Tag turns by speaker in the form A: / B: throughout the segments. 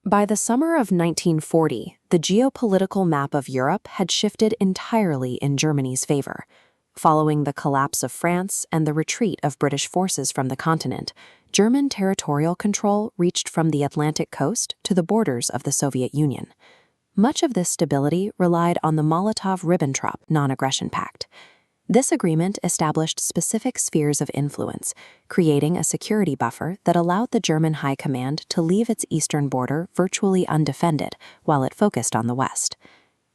A: By the summer of 1940, the geopolitical map of Europe had shifted entirely in Germany's favor. Following the collapse of France and the retreat of British forces from the continent, German territorial control reached from the Atlantic coast to the borders of the Soviet Union. Much of this stability relied on the Molotov-Ribbentrop Non-Aggression Pact. This agreement established specific spheres of influence, creating a security buffer that allowed the German High Command to leave its eastern border virtually undefended while it focused on the west.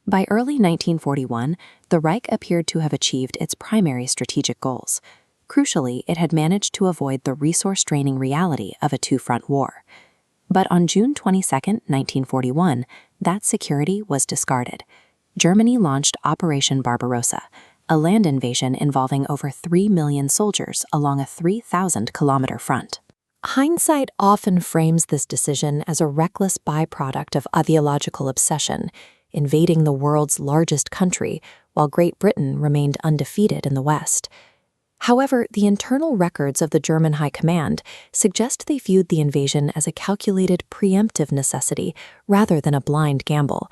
A: By early 1941, the Reich appeared to have achieved its primary strategic goals. Crucially, it had managed to avoid the resource-draining reality of a two-front war. But on June 22, 1941, that security was discarded. Germany launched Operation Barbarossa, a land invasion involving over 3 million soldiers along a 3,000-kilometer front. Hindsight often frames this decision as a reckless byproduct of ideological obsession, invading the world's largest country while Great Britain remained undefeated in the West. However, the internal records of the German High Command suggest they viewed the invasion as a calculated preemptive necessity rather than a blind gamble.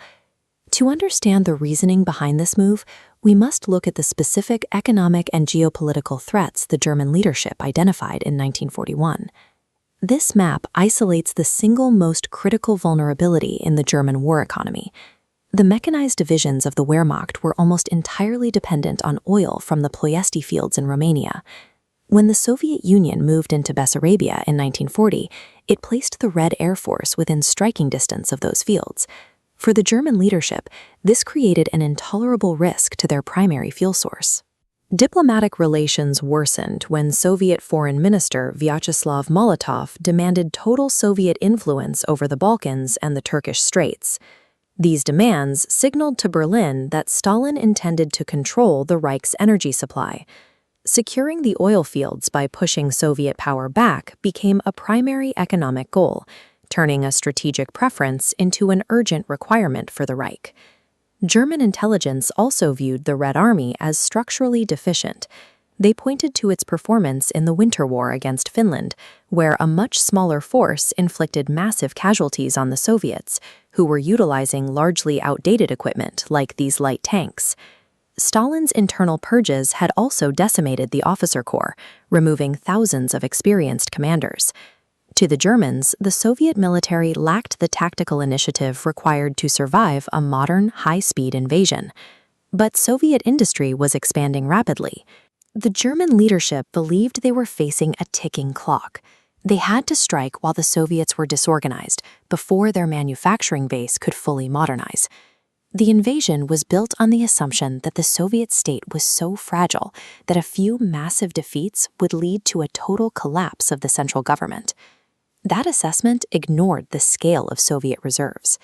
A: To understand the reasoning behind this move, we must look at the specific economic and geopolitical threats the German leadership identified in 1941. This map isolates the single most critical vulnerability in the German war economy. The mechanized divisions of the Wehrmacht were almost entirely dependent on oil from the Ploiesti fields in Romania. When the Soviet Union moved into Bessarabia in 1940, it placed the Red Air Force within striking distance of those fields. For the German leadership, this created an intolerable risk to their primary fuel source. Diplomatic relations worsened when Soviet Foreign Minister Vyacheslav Molotov demanded total Soviet influence over the Balkans and the Turkish Straits. These demands signaled to Berlin that Stalin intended to control the Reich's energy supply. Securing the oil fields by pushing Soviet power back became a primary economic goal, turning a strategic preference into an urgent requirement for the Reich. German intelligence also viewed the Red Army as structurally deficient. They pointed to its performance in the Winter War against Finland, where a much smaller force inflicted massive casualties on the Soviets, who were utilizing largely outdated equipment like these light tanks. Stalin's internal purges had also decimated the officer corps, removing thousands of experienced commanders. To the Germans, the Soviet military lacked the tactical initiative required to survive a modern, high-speed invasion. But Soviet industry was expanding rapidly. The German leadership believed they were facing a ticking clock. They had to strike while the Soviets were disorganized, before their manufacturing base could fully modernize. The invasion was built on the assumption that the Soviet state was so fragile that a few massive defeats would lead to a total collapse of the central government. That assessment ignored the scale of Soviet reserves.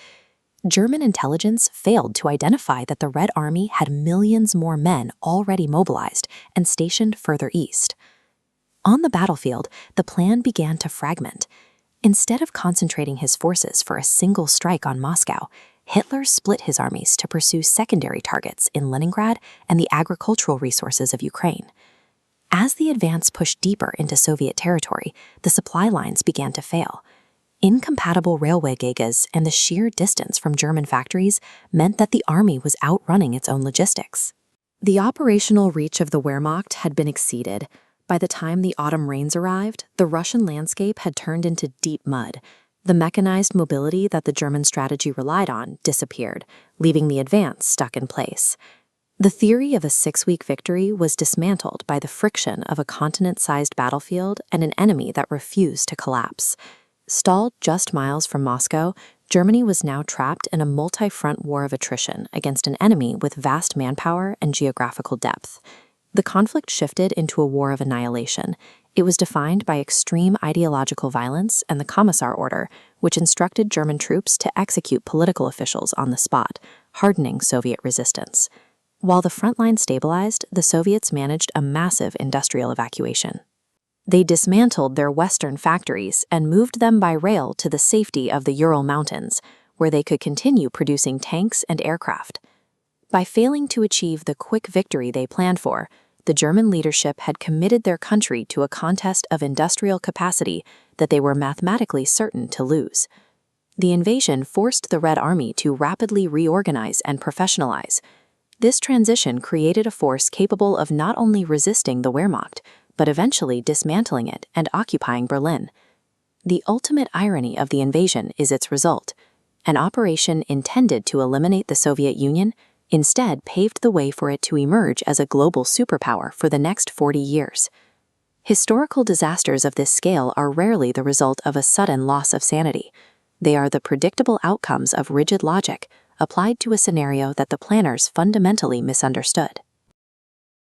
A: German intelligence failed to identify that the Red Army had millions more men already mobilized and stationed further east. On the battlefield, the plan began to fragment. Instead of concentrating his forces for a single strike on Moscow, Hitler split his armies to pursue secondary targets in Leningrad and the agricultural resources of Ukraine. As the advance pushed deeper into Soviet territory, the supply lines began to fail. Incompatible railway gauges and the sheer distance from German factories meant that the army was outrunning its own logistics. The operational reach of the Wehrmacht had been exceeded. By the time the autumn rains arrived, the Russian landscape had turned into deep mud. The mechanized mobility that the German strategy relied on disappeared, leaving the advance stuck in place. The theory of a 6-week victory was dismantled by the friction of a continent-sized battlefield and an enemy that refused to collapse. Stalled just miles from Moscow, Germany was now trapped in a multi-front war of attrition against an enemy with vast manpower and geographical depth. The conflict shifted into a war of annihilation. It was defined by extreme ideological violence and the Commissar Order, which instructed German troops to execute political officials on the spot, hardening Soviet resistance. While the front line stabilized, the Soviets managed a massive industrial evacuation. They dismantled their western factories and moved them by rail to the safety of the Ural Mountains, where they could continue producing tanks and aircraft. By failing to achieve the quick victory they planned for, the German leadership had committed their country to a contest of industrial capacity that they were mathematically certain to lose. The invasion forced the Red Army to rapidly reorganize and professionalize. This transition created a force capable of not only resisting the Wehrmacht, but eventually dismantling it and occupying Berlin. The ultimate irony of the invasion is its result. An operation intended to eliminate the Soviet Union instead paved the way for it to emerge as a global superpower for the next 40 years. Historical disasters of this scale are rarely the result of a sudden loss of sanity. They are the predictable outcomes of rigid logic applied to a scenario that the planners fundamentally misunderstood.